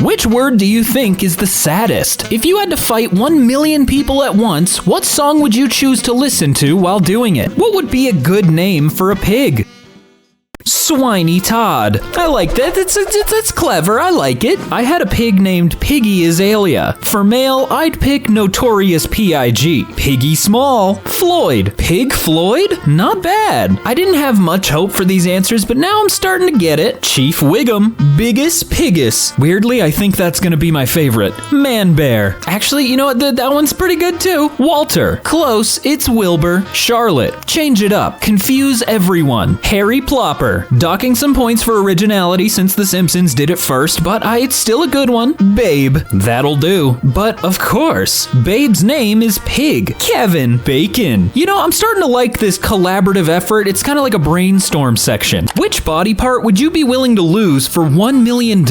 Which word do you think is the saddest? If you had to fight 1 million people at once, what song would you choose to listen to while doing it? What would be a good name for a pig? Swiney Todd. I like that. That's clever. I like it. I had a pig named Piggy Azalea. For male, I'd pick Notorious P.I.G. Piggy Small. Floyd. Pig Floyd? Not bad. I didn't have much hope for these answers, but now I'm starting to get it. Chief Wiggum. Biggest Piggus. Weirdly, I think that's gonna be my favorite. Man Bear. Actually, you know what? That one's pretty good too. Walter. Close. It's Wilbur. Charlotte. Change it up. Confuse everyone. Harry Plopper. Docking some points for originality since The Simpsons did it first, but it's still a good one. Babe. That'll do. But of course, Babe's name is Pig. Kevin Bacon. You know, I'm starting to like this collaborative effort. It's kind of like a brainstorm section. Which body part would you be willing to lose for $1 million?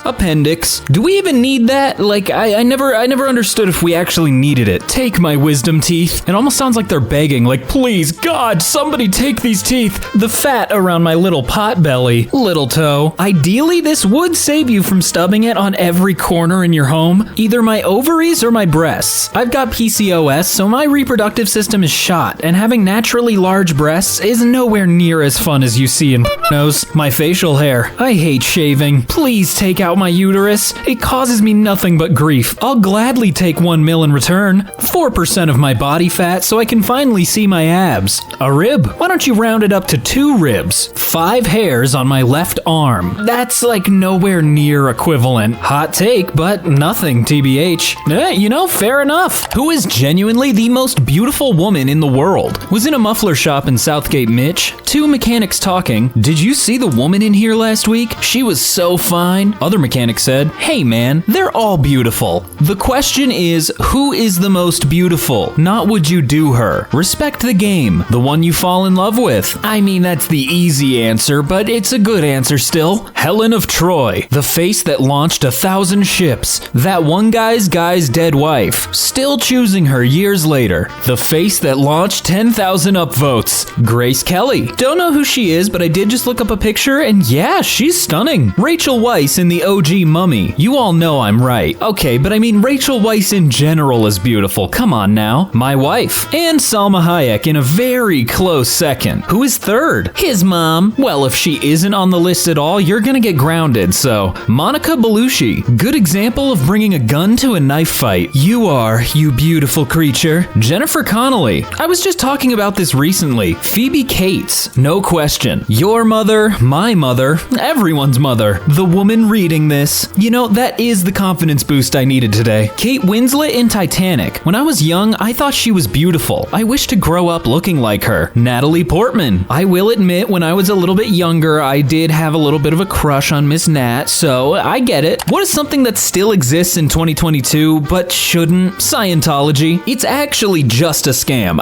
Appendix. Do we even need that? Like, I never understood if we actually needed it. Take my wisdom teeth. It almost sounds like they're begging, like, please, God, somebody take these teeth. The fat around my little pot belly. Little toe. Ideally, this would save you from stubbing it on every corner in your home. Either my ovaries or my breasts. I've got PCOS, so my reproductive system is shot, and having naturally large breasts is nowhere near as fun as you see in nose. My facial hair. I hate shaving. Please take out my uterus. It causes me nothing but grief. I'll gladly take 1 mil in return. 4% of my body fat so I can finally see my abs. A rib? Why don't you round it up to 2 ribs? 5 hairs on my left arm. That's like nowhere near equivalent. Hot take, but nothing TBH. You know, fair enough. Who is genuinely the most beautiful woman in the world? Was in a muffler shop in Southgate, Mitch. 2 mechanics talking. Did you see the woman in here last week? She was so fine. Other mechanic said, hey man, they're all beautiful. The question is, who is the most beautiful? Not would you do her. Respect the game. The one you fall in love with. I mean, that's the easy answer, but it's a good answer still. Helen of Troy. The face that launched 1,000 ships. That one guy's dead wife. Still choosing her years later. The face that launched 10,000 upvotes. Grace Kelly. Don't know who she is, but I did just look up a picture, and yeah, she's stunning. Rachel Weisz in the OG Mummy. You all know I'm right. Okay, but I mean Rachel Weisz in general is beautiful. Come on now. My wife. And Salma Hayek in a very close second. Who is third? His mom. Well, if she isn't on the list at all, you're gonna get grounded, so. Monica Bellucci. Good example of bringing a gun to a knife fight. You are, you beautiful creature. Jennifer Connelly. I was just talking about this recently. Phoebe Cates. No question. Your mother, my mother, everyone's mother. The woman reading this. You know, that is the confidence boost I needed today. Kate Winslet in Titanic. When I was young, I thought she was beautiful. I wish to grow up looking like her. Natalie Portman. I will admit, when I was a little bit younger, I did have a little bit of a crush on Miss Nat, so I get it. What is something that still exists in 2022, but shouldn't? Scientology. It's actually just a scam.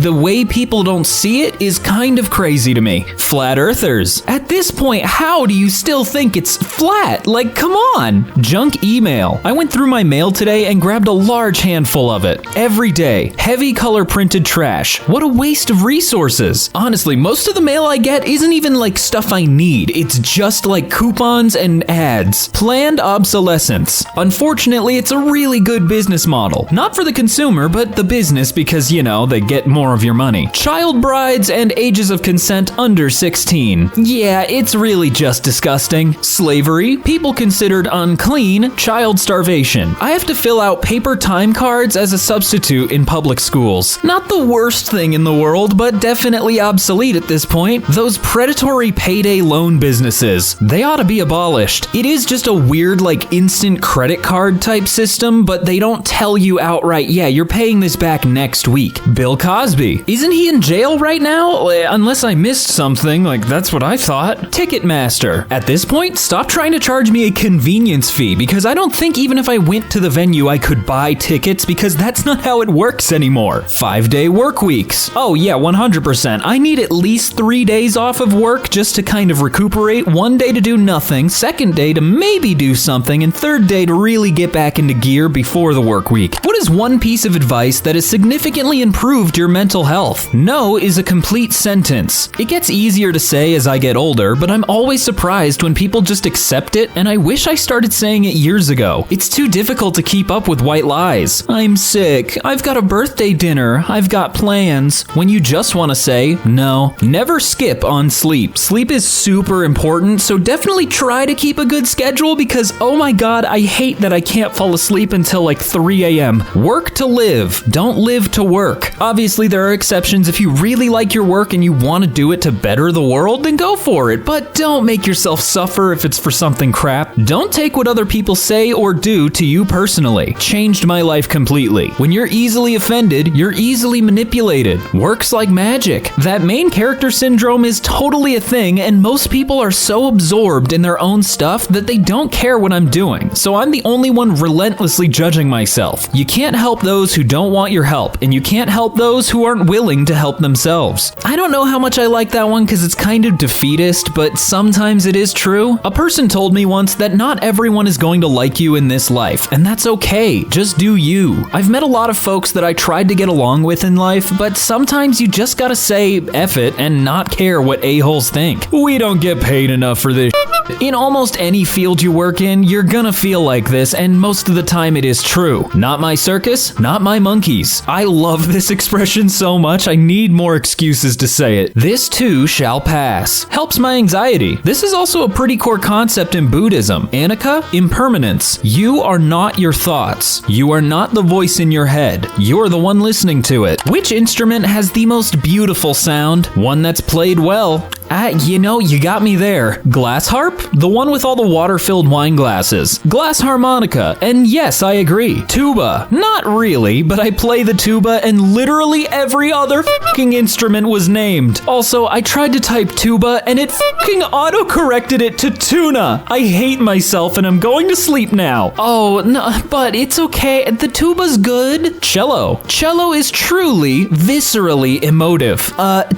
The way people don't see it is kind of crazy to me. Flat earthers. At this point, how do you still think it's flat? Like, come on. Junk email. I went through my mail today and grabbed a large handful of it. Every day. Heavy color printed trash. What a waste of resources. Honestly, most of the mail I get isn't even like stuff I need. It's just like coupons and ads. Planned obsolescence. Unfortunately, it's a really good business model. Not for the consumer, but the business because, you know, they get more of your money. Child brides and ages of consent under 16. Yeah, it's really just disgusting. Slavery. People considered unclean. Child starvation. I have to fill out paper time cards as a substitute in public schools. Not the worst thing in the world, but definitely obsolete at this point. Those predatory payday loan businesses. They ought to be abolished. It is just a weird, like, instant credit card type system, but they don't tell you outright, yeah, you're paying this back next week. Bill Cosby. Isn't he in jail right now? Unless I missed something, like, that's what I thought. Ticketmaster. At this point, stop trying to charge me a convenience fee, because I don't think even if I went to the venue, I could buy tickets, because that's not how it works anymore. 5-day work weeks. Oh yeah, 100%. I need at least 3 days off of work work just to kind of recuperate, one day to do nothing, second day to maybe do something, and third day to really get back into gear before the work week. What is one piece of advice that has significantly improved your mental health? No is a complete sentence. It gets easier to say as I get older, but I'm always surprised when people just accept it, and I wish I started saying it years ago. It's too difficult to keep up with white lies. I'm sick. I've got a birthday dinner. I've got plans. When you just want to say, no. Never skip on sleep. Sleep is super important, so definitely try to keep a good schedule because, oh my god, I hate that I can't fall asleep until like 3 a.m. Work to live. Don't live to work. Obviously, there are exceptions. If you really like your work and you want to do it to better the world, then go for it. But don't make yourself suffer if it's for something crap. Don't take what other people say or do to you personally. Changed my life completely. When you're easily offended, you're easily manipulated. Works like magic. That main character syndrome is totally a thing, and most people are so absorbed in their own stuff that they don't care what I'm doing. So I'm the only one relentlessly judging myself. You can't help those who don't want your help, and you can't help those who aren't willing to help themselves. I don't know how much I like that one because it's kind of defeatist, but sometimes it is true. A person told me once that not everyone is going to like you in this life, and that's okay. Just do you. I've met a lot of folks that I tried to get along with in life, but sometimes you just gotta say F it and not care what a-holes think. We don't get paid enough for this. In almost any field you work in, you're gonna feel like this, and most of the time it is true. Not my circus, not my monkeys. I love this expression so much, I need more excuses to say it. This too shall pass. Helps my anxiety. This is also a pretty core concept in Buddhism. Anicca, impermanence. You are not your thoughts. You are not the voice in your head. You're the one listening to it. Which instrument has the most beautiful sound? One that's played well. You got me there. Glass harp? The one with all the water-filled wine glasses. Glass harmonica. And yes, I agree. Tuba. Not really, but I play the tuba and literally every other fucking instrument was named. Also, I tried to type tuba and it fucking auto-corrected it to tuna. I hate myself and I'm going to sleep now. Oh, no, but it's okay. The tuba's good. Cello. Cello is truly, viscerally emotive.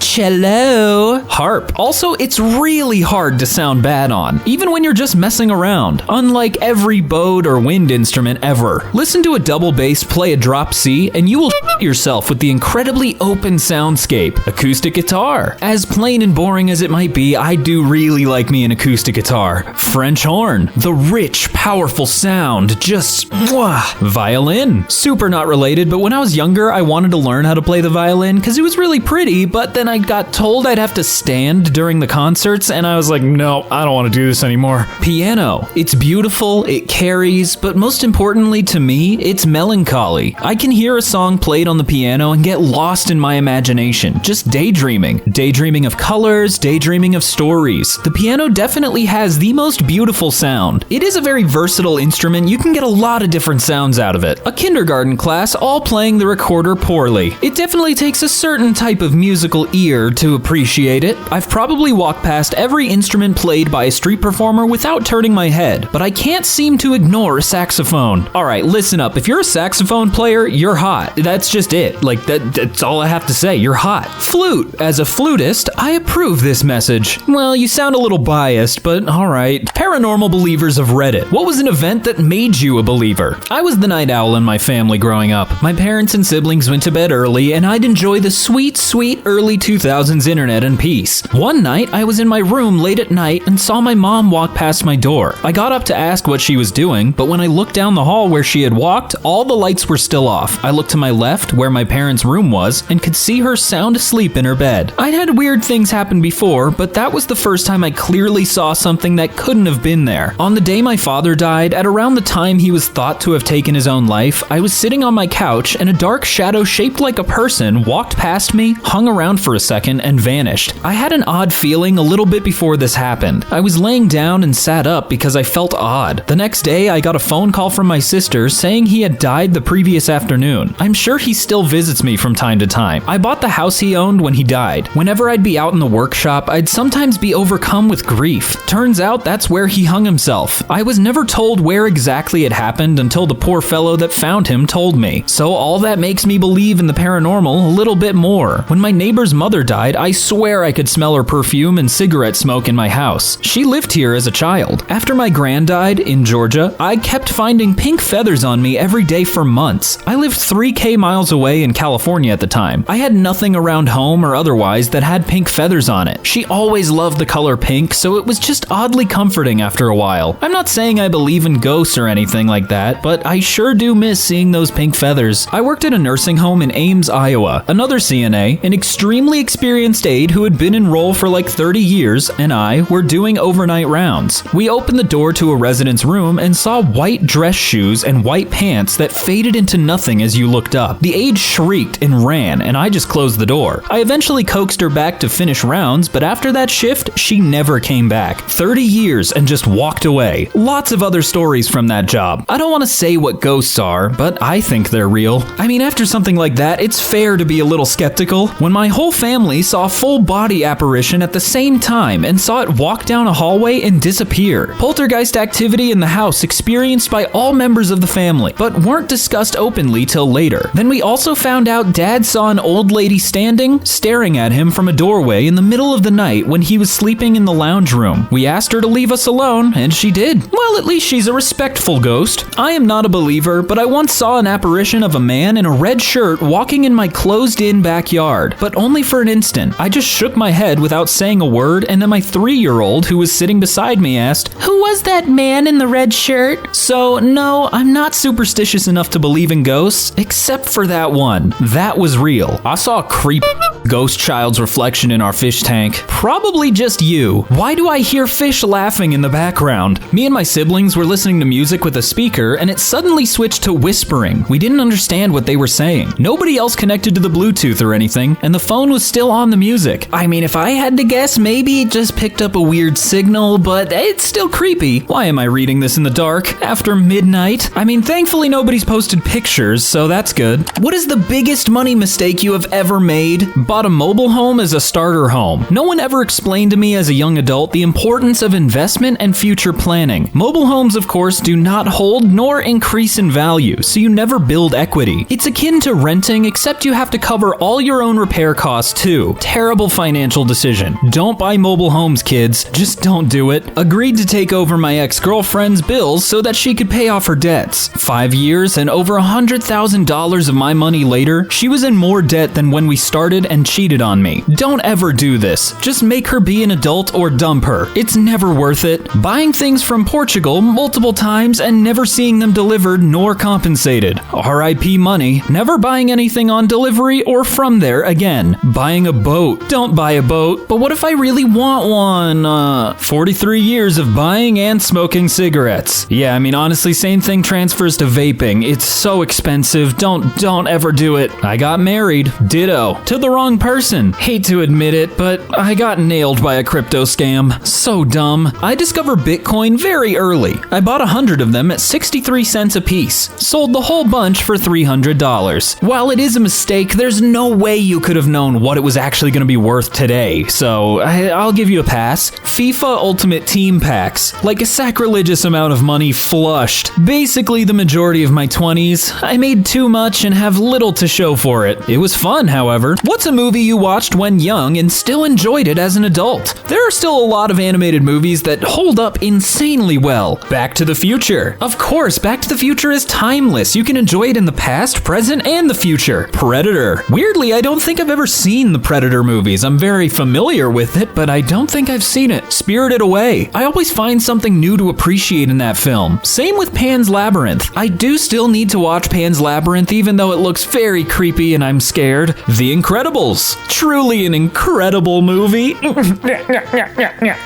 Cello. Harp. Also, it's really hard to sound bad on, even when you're just messing around, unlike every bowed or wind instrument ever. Listen to a double bass play a drop C, and you will shit yourself with the incredibly open soundscape. Acoustic guitar. As plain and boring as it might be, I do really like me an acoustic guitar. French horn. The rich, powerful sound. Just mwah. Violin. Super not related, but when I was younger, I wanted to learn how to play the violin because it was really pretty, but then I got told I'd have to stand during the concerts, and I was like, no, I don't want to do this anymore. Piano. It's beautiful, it carries, but most importantly to me, it's melancholy. I can hear a song played on the piano and get lost in my imagination, just daydreaming. Daydreaming of colors, daydreaming of stories. The piano definitely has the most beautiful sound. It is a very versatile instrument, you can get a lot of different sounds out of it. A kindergarten class all playing the recorder poorly. It definitely takes a certain type of musical ear to appreciate it. I've probably walked past every instrument played by a street performer without turning my head, but I can't seem to ignore a saxophone. Alright, listen up. If you're a saxophone player, you're hot. That's just it. Like, that's all I have to say. You're hot. Flute. As a flutist, I approve this message. Well, you sound a little biased, but alright. Paranormal believers of Reddit. What was an event that made you a believer? I was the night owl in my family growing up. My parents and siblings went to bed early, and I'd enjoy the sweet, sweet early 2000s internet in peace. One night, I was in my room late at night and saw my mom walk past my door. I got up to ask what she was doing, but when I looked down the hall where she had walked, all the lights were still off. I looked to my left, where my parents' room was, and could see her sound asleep in her bed. I'd had weird things happen before, but that was the first time I clearly saw something that couldn't have been there. On the day my father died, at around the time he was thought to have taken his own life, I was sitting on my couch and a dark shadow shaped like a person walked past me, hung around for a second, and vanished. I had an odd feeling a little bit before this happened. I was laying down and sat up because I felt odd. The next day, I got a phone call from my sister saying he had died the previous afternoon. I'm sure he still visits me from time to time. I bought the house he owned when he died. Whenever I'd be out in the workshop, I'd sometimes be overcome with grief. Turns out that's where he hung himself. I was never told where exactly it happened until the poor fellow that found him told me. So all that makes me believe in the paranormal a little bit more. When my neighbor's mother died, I swear I could smell her perfume and cigarette smoke in my house. She lived here as a child. After my gran died in Georgia, I kept finding pink feathers on me every day for months. I lived 3K miles away in California at the time. I had nothing around home or otherwise that had pink feathers on it. She always loved the color pink, so it was just oddly comforting after a while. I'm not saying I believe in ghosts or anything like that, but I sure do miss seeing those pink feathers. I worked at a nursing home in Ames, Iowa. Another CNA, an extremely experienced aide who had been in role for like 30 years, and I were doing overnight rounds. We opened the door to a resident's room and saw white dress shoes and white pants that faded into nothing as you looked up. The aide shrieked and ran, and I just closed the door. I eventually coaxed her back to finish rounds, but after that shift, she never came back. 30 years and just walked away. Lots of other stories from that job. I don't want to say what ghosts are, but I think they're real. I mean, after something like that, it's fair to be a little skeptical. When my whole family saw a full body apparition at the same time and saw it walk down a hallway and disappear. Poltergeist activity in the house experienced by all members of the family, but weren't discussed openly till later. Then we also found out Dad saw an old lady standing, staring at him from a doorway in the middle of the night when he was sleeping in the lounge room. We asked her to leave us alone, and she did. Well, at least she's a respectful ghost. I am not a believer, but I once saw an apparition of a man in a red shirt walking in my closed-in backyard, but only for an instant. I just shook my head without saying a word, and then my 3-year-old who was sitting beside me asked, "Who was that man in the red shirt?" So no, I'm not superstitious enough to believe in ghosts, except for that one. That was real. I saw a creep ghost child's reflection in our fish tank. Probably just you. Why do I hear fish laughing in the background? Me and my siblings were listening to music with a speaker, and it suddenly switched to whispering. We didn't understand what they were saying. Nobody else connected to the Bluetooth or anything, and the phone was still on the music. I mean, if I had to guess, maybe it just picked up a weird signal, but it's still creepy. Why am I reading this in the dark after midnight? I mean, thankfully nobody's posted pictures, so that's good. What is the biggest money mistake you have ever made? Bought a mobile home as a starter home. No one ever explained to me as a young adult the importance of investment and future planning. Mobile homes, of course, do not hold nor increase in value, so you never build equity. It's akin to renting, except you have to cover all your own repair costs too. Terrible financial decision. Don't buy mobile homes, kids. Just don't do it. Agreed to take over my ex-girlfriend's bills so that she could pay off her debts. 5 years and over $100,000 of my money later, she was in more debt than when we started and cheated on me. Don't ever do this. Just make her be an adult or dump her. It's never worth it. Buying things from Portugal multiple times and never seeing them delivered nor compensated. RIP money. Never buying anything on delivery or from there again. Buying a boat. Don't buy a boat. But what if I really want one? 43 years of buying and smoking cigarettes. Yeah, I mean, honestly, same thing transfers to vaping. It's so expensive. Don't ever do it. I got married. Ditto. To the wrong person. Hate to admit it, but I got nailed by a crypto scam. So dumb. I discovered Bitcoin very early. I bought 100 of them at 63 cents a piece. Sold the whole bunch for $300. While it is a mistake, there's no way you could have known what it was actually going to be worth today, so I'll give you a pass. FIFA Ultimate Team Packs. Like a sacrilegious amount of money flushed. Basically the majority of my 20s. I made too much and have little to show for it. It was fun, however. What's a movie you watched when young and still enjoyed it as an adult? There are still a lot of animated movies that hold up insanely well. Back to the Future. Of course, Back to the Future is timeless. You can enjoy it in the past, present, and the future. Predator. Weirdly, I don't think I've ever seen the Predator movies. I'm very familiar with it, but I don't think I've seen it. Spirited Away. I always find something new to appreciate in that film. Same with Pan's Labyrinth. I do still need to watch Pan's Labyrinth even though it looks very creepy and I'm scared. The Incredibles. Truly an incredible movie.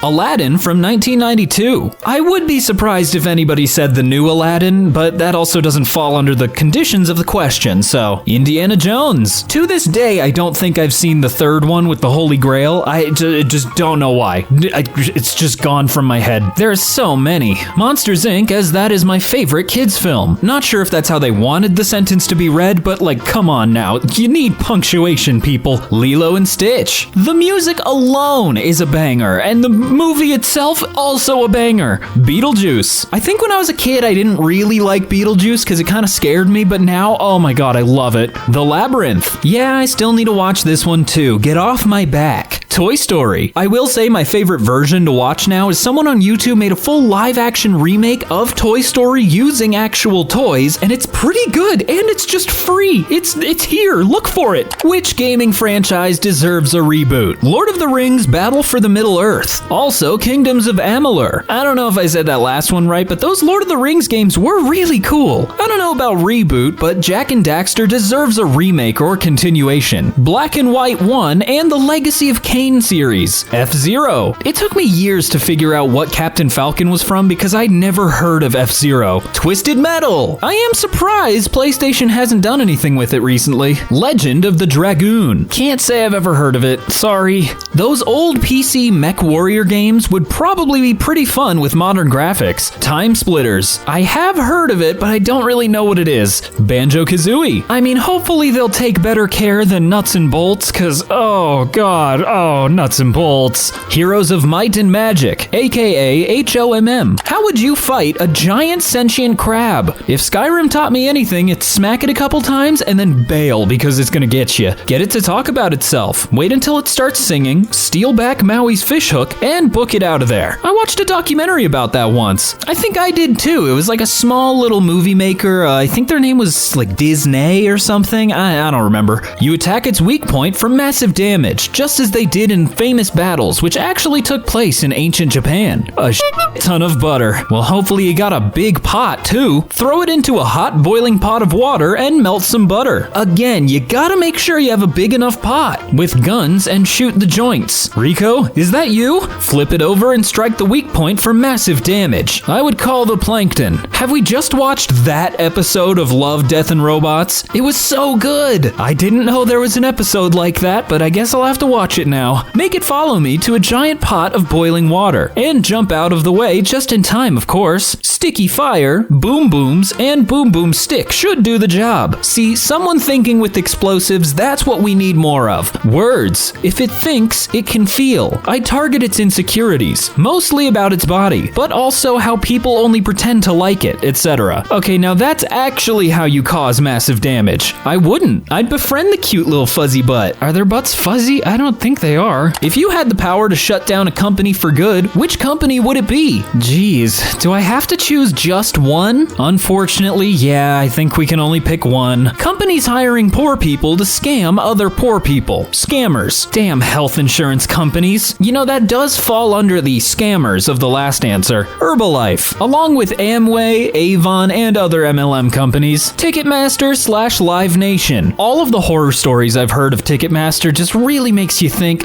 Aladdin from 1992. I would be surprised if anybody said the new Aladdin, but that also doesn't fall under the conditions of the question, so. Indiana Jones. To this day, I don't think I've seen the third one with the Holy Grail. I just don't know why. It's just gone from my head. There are so many. Monsters, Inc., as that is my favorite kids film. Not sure if that's how they wanted the sentence to be read, but like, come on now. You need punctuation, people. example, Lilo and Stitch. The music alone is a banger, and the movie itself also a banger. Beetlejuice. I think when I was a kid, I didn't really like Beetlejuice because it kind of scared me, but now, oh my god, I love it. The Labyrinth. Yeah, I still need to watch this one too. Get off my back. Toy Story. I will say my favorite version to watch now is someone on YouTube made a full live-action remake of Toy Story using actual toys, and it's pretty good, and it's just free. It's here. Look for it. Which gaming franchise deserves a reboot? Lord of the Rings Battle for the Middle-earth. Also, Kingdoms of Amalur. I don't know if I said that last one right, but those Lord of the Rings games were really cool. I don't know about reboot, but Jak and Daxter deserves a remake or continuation. Black and White 1 and the Legacy of Kain series. F-Zero. It took me years to figure out what Captain Falcon was from because I'd never heard of F-Zero. Twisted Metal. I am surprised PlayStation hasn't done anything with it recently. Legend of the Dragoon. Can't say I've ever heard of it. Sorry. Those old PC Mech Warrior games would probably be pretty fun with modern graphics. Time Splitters. I have heard of it, but I don't really know what it is. Banjo-Kazooie. I mean, hopefully they'll take better care than Nuts and Bolts, cause oh god, oh nuts and bolts. Heroes of Might and Magic, aka HOMM. How would you fight a giant sentient crab? If Skyrim taught me anything, it's smack it a couple times and then bail because it's gonna get you. Get it to talk about itself. Wait until it starts singing, steal back Maui's fishhook, and book it out of there. I watched a documentary about that once. I think I did too. It was like a small little movie maker. I think their name was like Disney or something. I don't remember. You attack its weak point for massive damage, just as they did in famous battles, which actually took place in ancient Japan. A ton of butter. Well, hopefully you got a big pot too. Throw it into a hot boiling pot of water and melt some butter. Again, you gotta make sure you have a big enough pot with guns and shoot the joints. Rico, is that you? Flip it over and strike the weak point for massive damage. I would call the plankton. Have we just watched that episode of Love, Death, and Robots? It was so good. I didn't know there was an episode like that, but I guess I'll have to watch it now. Make it follow me to a giant pot of boiling water and jump out of the way just in time, of course. Sticky fire, boom booms, and boom boom stick should do the job. See, someone thinking with explosives, that's what we need more of. Words. If it thinks, it can feel. I target its insecurities, mostly about its body, but also how people only pretend to like it, etc. Okay, now that's actually how you cause massive damage. I wouldn't. I'd befriend the cute little fuzzy butt. Are their butts fuzzy? I don't think they are. If you had the power to shut down a company for good, which company would it be? Jeez, do I have to choose just one? Unfortunately, yeah, I think we can only pick one. Companies hiring poor people to scam other poor people. Scammers. Damn health insurance companies. You know, that does fall under the scammers of the last answer. Herbalife, along with Amway, Avon, and other MLM companies. Ticketmaster/Live Nation. All of the horror stories I've heard of Ticketmaster just really makes you think,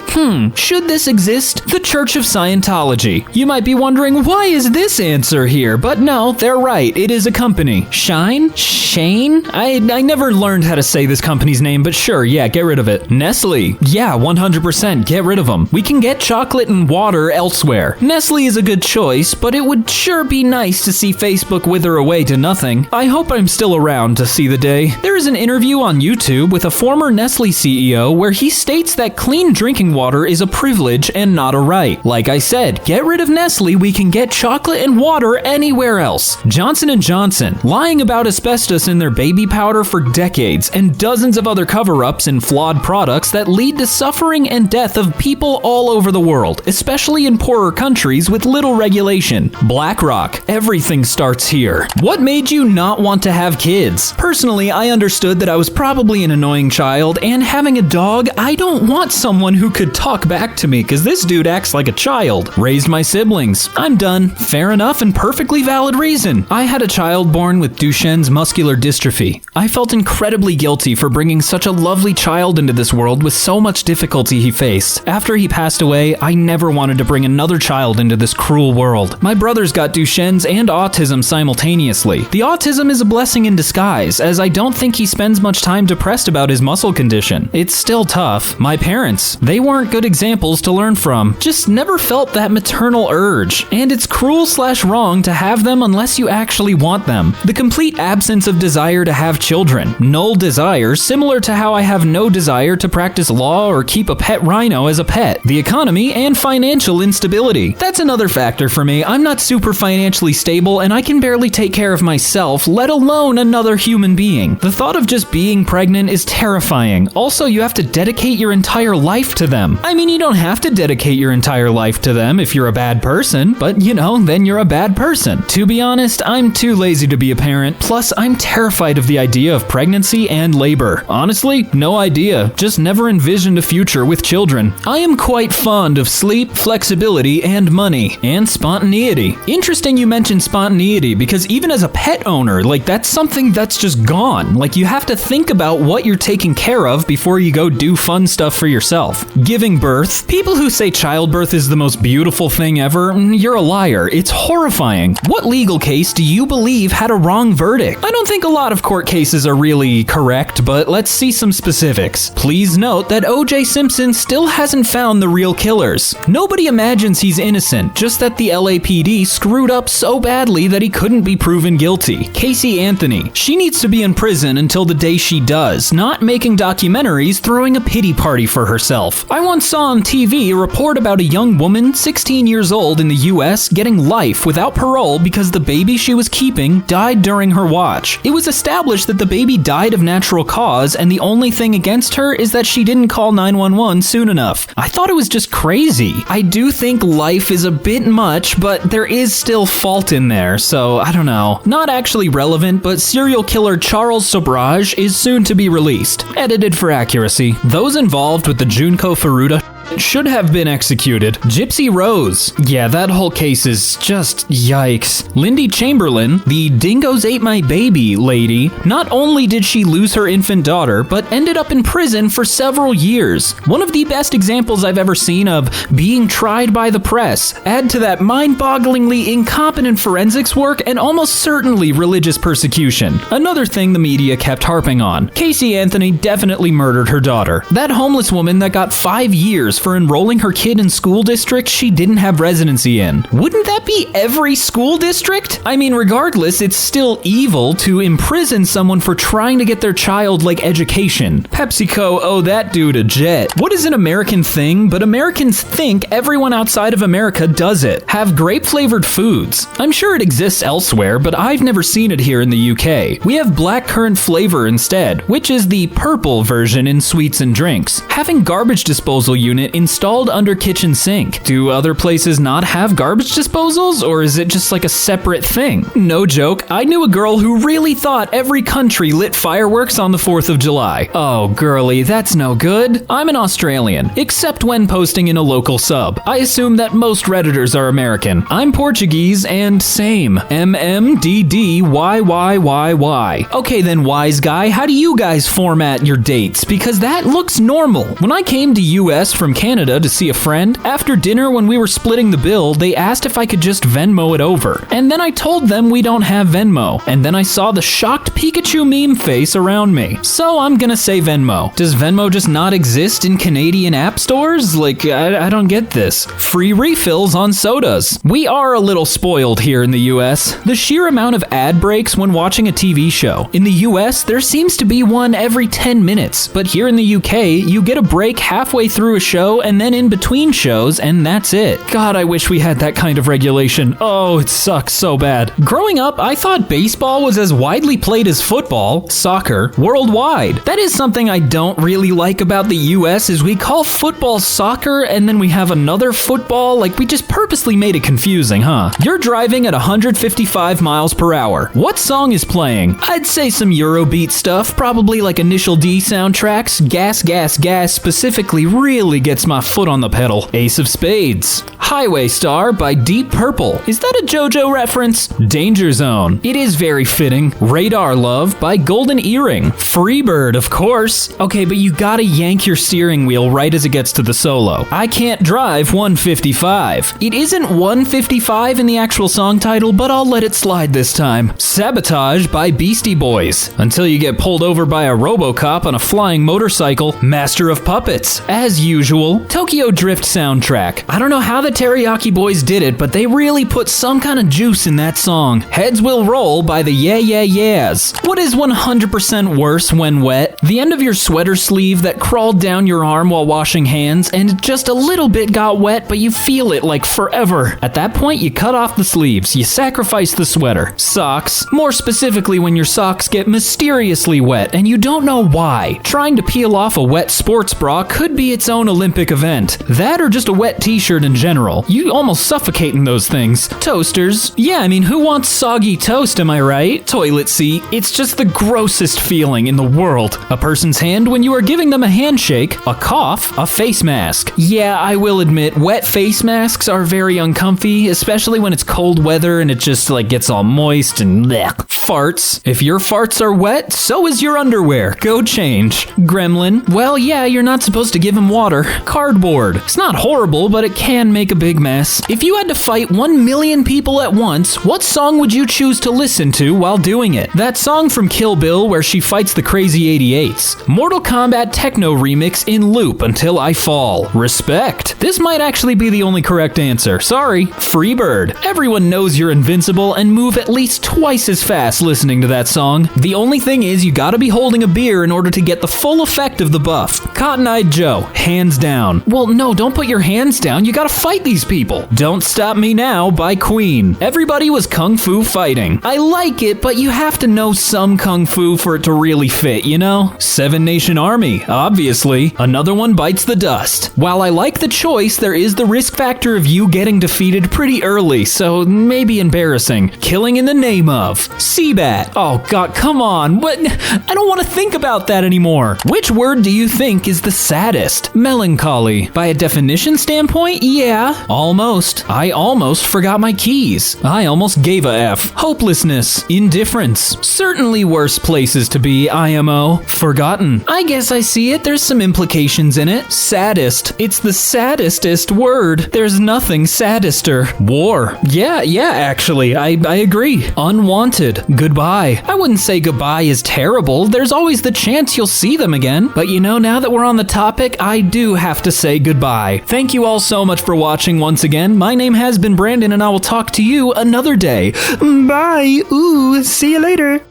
should this exist? The Church of Scientology. You might be wondering, why is this answer here? But no, they're right. It is a company. Shine? Shane? I never learned how to say this company's name, but sure, yeah, get rid of it. Nestle. Yeah, 100%, get rid of them. We can get chocolate and water elsewhere. Nestle is a good choice, but it would sure be nice to see Facebook wither away to nothing. I hope I'm still around to see the day. There is an interview on YouTube with a former Nestle CEO where he states that clean drinking water is a privilege and not a right. Like I said, get rid of Nestle, we can get chocolate and water anywhere else. Johnson & Johnson, lying about asbestos in their baby powder for decades, and dozens of other cover-ups and flawed products that lead to suffering and death of people all over the world, especially in poorer countries with little regulation. BlackRock, everything starts here. What made you not want to have kids? Personally, I understood that I was probably an annoying child, and having a dog, I don't want someone who could talk back to me, because this dude acts like a child. Raised my siblings. I'm done. Fair enough and perfectly valid reason. I had a child born with Duchenne's muscular dystrophy. I felt incredibly guilty for bringing such a lovely child into this world with so much difficulty he faced. After he passed away, I never wanted to bring another child into this cruel world. My brothers got Duchenne's and autism simultaneously. The autism is a blessing in disguise, as I don't think he spends much time depressed about his muscle condition. It's still tough. My parents, they weren't good examples to learn from. Just never felt that maternal urge. And it's cruel/wrong to have them unless you actually want them. The complete absence of desire to have children. Null desire, similar to how I have no desire desire to practice law or keep a pet rhino as a pet, the economy, and financial instability. That's another factor for me. I'm not super financially stable, and I can barely take care of myself, let alone another human being. The thought of just being pregnant is terrifying. Also, you have to dedicate your entire life to them. I mean, you don't have to dedicate your entire life to them if you're a bad person, but then you're a bad person. To be honest, I'm too lazy to be a parent, plus I'm terrified of the idea of pregnancy and labor. Honestly, no idea. Just never envisioned a future with children. I am quite fond of sleep, flexibility, and money, and spontaneity. Interesting you mentioned spontaneity, because even as a pet owner, that's something that's just gone. You have to think about what you're taking care of before you go do fun stuff for yourself. Giving birth. People who say childbirth is the most beautiful thing ever, you're a liar. It's horrifying. What legal case do you believe had a wrong verdict? I don't think a lot of court cases are really correct, but let's see some specifics. Please note that O.J. Simpson still hasn't found the real killers. Nobody imagines he's innocent, just that the LAPD screwed up so badly that he couldn't be proven guilty. Casey Anthony. She needs to be in prison until the day she does, not making documentaries throwing a pity party for herself. I once saw on TV a report about a young woman, 16 years old in the US, getting life without parole because the baby she was keeping died during her watch. It was established that the baby died of natural cause, and the only thing against her is that she didn't call 911 soon enough. I thought it was just crazy. I do think life is a bit much, but there is still fault in there, so I don't know. Not actually relevant, but serial killer Charles Sobrage is soon to be released. Edited for accuracy. Those involved with the Junko Furuta should have been executed. Gypsy Rose. Yeah, that whole case is just yikes. Lindy Chamberlain, the dingoes ate my baby lady, not only did she lose her infant daughter, but ended up in prison for several years. One of the best examples I've ever seen of being tried by the press. Add to that mind-bogglingly incompetent forensics work and almost certainly religious persecution. Another thing the media kept harping on. Casey Anthony definitely murdered her daughter. That homeless woman that got 5 years for enrolling her kid in school districts she didn't have residency in. Wouldn't that be every school district? I mean, regardless, it's still evil to imprison someone for trying to get their child education. PepsiCo owe that dude a jet. What is an American thing? But Americans think everyone outside of America does it. Have grape-flavored foods. I'm sure it exists elsewhere, but I've never seen it here in the UK. We have blackcurrant flavor instead, which is the purple version in sweets and drinks. Having garbage disposal unit installed under kitchen sink. Do other places not have garbage disposals, or is it just a separate thing? No joke, I knew a girl who really thought every country lit fireworks on the 4th of July. Oh, girly, that's no good. I'm an Australian, except when posting in a local sub. I assume that most Redditors are American. I'm Portuguese and same. MMDDYYYY. Okay then, wise guy, how do you guys format your dates? Because that looks normal. When I came to US from Canada to see a friend, after dinner when we were splitting the bill, they asked if I could just Venmo it over. And then I told them we don't have Venmo. And then I saw the shocked Pikachu meme face around me. So I'm gonna say Venmo. Does Venmo just not exist in Canadian app stores? I don't get this. Free refills on sodas. We are a little spoiled here in the US. The sheer amount of ad breaks when watching a TV show. In the US, there seems to be one every 10 minutes. But here in the UK, you get a break halfway through a show and then in between shows, and that's it. God, I wish we had that kind of regulation. Oh, it sucks so bad. Growing up, I thought baseball was as widely played as football, soccer, worldwide. That is something I don't really like about the US is we call football soccer and then we have another football. We just purposely made it confusing, huh? You're driving at 155 miles per hour. What song is playing? I'd say some Eurobeat stuff, probably Initial D soundtracks. Gas, Gas, Gas specifically really gets my foot on the pedal. Ace of Spades. Highway Star by Deep Purple. Is that a JoJo reference? Danger Zone. It is very fitting. Radar Love by Golden Earring. Freebird, of course. Okay, but you gotta yank your steering wheel right as it gets to the solo. I can't drive 155. It isn't 155 in the actual song title, but I'll let it slide this time. Sabotage by Beastie Boys. Until you get pulled over by a RoboCop on a flying motorcycle. Master of Puppets. As usual, usual. Tokyo Drift soundtrack. I don't know how the Teriyaki Boys did it, but they really put some kind of juice in that song. Heads Will Roll by the Yeah Yeah Yeahs. What is 100% worse when wet? The end of your sweater sleeve that crawled down your arm while washing hands, and just a little bit got wet, but you feel it like forever. At that point, you cut off the sleeves. You sacrifice the sweater. Socks. More specifically, when your socks get mysteriously wet and you don't know why. Trying to peel off a wet sports bra could be its own Olympic event. That or just a wet t-shirt in general. You almost suffocate in those things. Toasters. Yeah, I mean, who wants soggy toast, am I right? Toilet seat. It's just the grossest feeling in the world. A person's hand when you are giving them a handshake, a cough, a face mask. Yeah, I will admit, wet face masks are very uncomfy, especially when it's cold weather and it just like gets all moist and blech. Farts. If your farts are wet, so is your underwear. Go change. Gremlin. Well, yeah, you're not supposed to give him water. Cardboard. It's not horrible, but it can make a big mess. If you had to fight 1 million people at once, what song would you choose to listen to while doing it? That song from Kill Bill where she fights the crazy 88s. Mortal Kombat techno remix in loop until I fall. Respect. This might actually be the only correct answer. Sorry. Freebird. Everyone knows you're invincible and move at least twice as fast listening to that song. The only thing is you gotta be holding a beer in order to get the full effect of the buff. Cotton-Eyed Joe. Hands down. Well, no, don't put your hands down. You gotta fight these people. Don't Stop Me Now by Queen. Everybody was kung fu fighting. I like it, but you have to know some kung fu for it to really fit, you know? Seven Nation Army, obviously. Another one bites the dust. While I like the choice, there is the risk factor of you getting defeated pretty early, so maybe embarrassing. Killing in the Name of. Seabat. Oh god, come on. What? I don't want to think about that anymore. Which word do you think is the saddest? Melancholy. By a definition standpoint, yeah. Almost. I almost forgot my keys. I almost gave a F. Hopelessness. Indifference. Certainly worse places to be, IMO. Forgotten. I guess I see it. There's some implications in it. Saddest. It's the saddestest word. There's nothing saddester. War. Yeah, actually. I agree. Unwanted. Goodbye. I wouldn't say goodbye is terrible. There's always the chance you'll see them again. But you know, now that we're on the topic, I do have to say goodbye. Thank you all so much for watching once again. My name has been Brandon, and I will talk to you another day. Bye. Ooh, see you later.